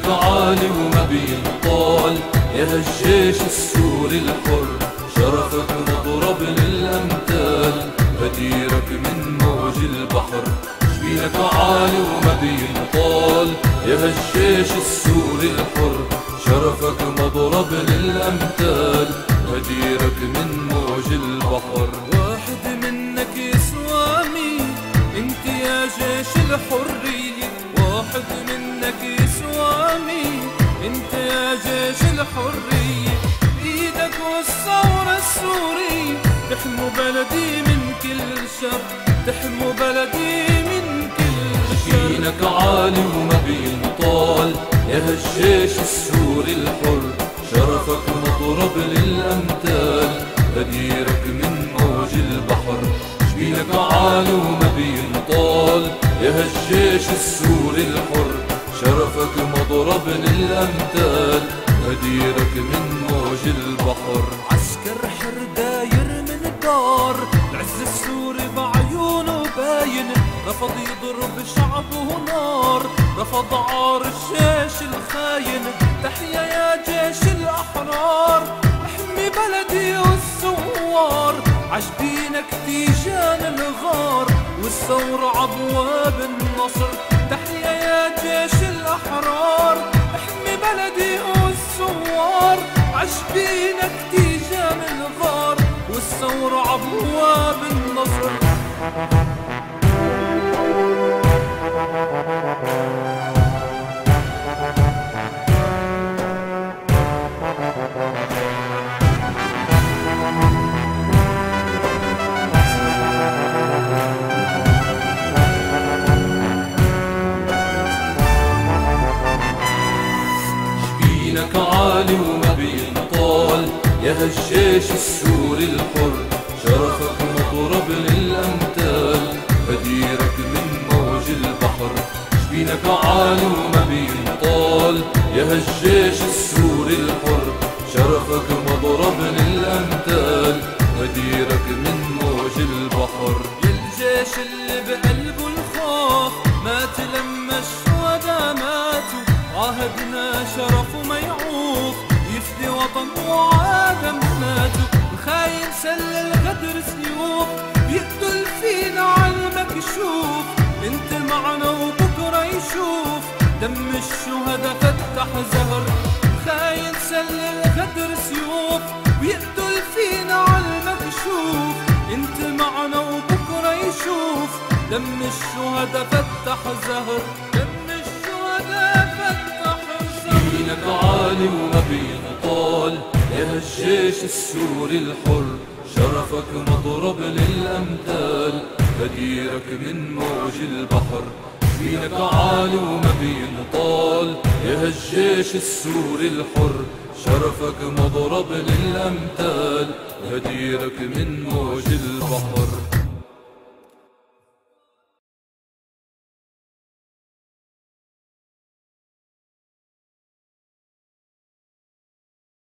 عالي وما بينطال يا هالجيش السوري الحر، شرفك مضرب للأمثال، بديرك من موج البحر. جبينك عالي وما بينطال يا هالجيش السوري الحر، شرفك مضرب للأمثال، بديرك من موج البحر. واحد منك يسوى مين انت يا جيش الحرية، واحد منك يسوى مين انت يا جيش الحرية، بإيدك والثورة السورية تحموا بلدي من كل شر، تحموا بلدي من كل شر. جبينك عالي وما بينطال يا هالجيش السوري الحر، شرفك مضرب للأمثال، بديرك من موج البحر. جبينك عالي وما بينطال يا هالجيش السوري الحر، شرفك مضرب للأمثال، بديرك من موج البحر. عسكر حر داير من دار العز السوري بعيونه باين، رفض يضرب شعبه نار، رفض عار الجيش الخاين. تحيا يا جيش الأحرار، احمي بلدي والثوار، عجبينك تيجان الغار والثورة عبواب النصر. تحيا يا جيش الأحرار، احمي بلدي والثوار، عجبينك تيجان الغار والثورة عبواب النصر. جبينك عالي وما بينطال يا هالجيش السوري الحر، شرفك مضرب للأمثال، بديرك من موج البحر. جبينك عالي وما بينطال يا هالجيش السوري الحر، شرفك مضرب للأمثال، بديرك من موج البحر. يا الجيش اللي بقلبه الخوف مات لما الشهداء ماتوا، عاهدنا شرفه ما يعوف يفدي وطن وعادماته. الخاين سل الغدر سيوف يقتل فينا عالمكشوف، انت معنا وبكره يشوف دم الشهداء فتح زهر. الخاين سل الغدر سيوف ويقتل فينا عالمكشوف، انت معنا وبكره يشوف دم الشهداء فتح زهر، دم الشهداء فتح زهر. جبينك عالي وما بينطال يا هالجيش السوري الحر، شرفك مضرب للأمثال، بديرك من موج البحر. جبينك عالي وما بينطال يا هالجيش السوري الحر، شرفك مضرب للأمثال، بديرك من موج البحر.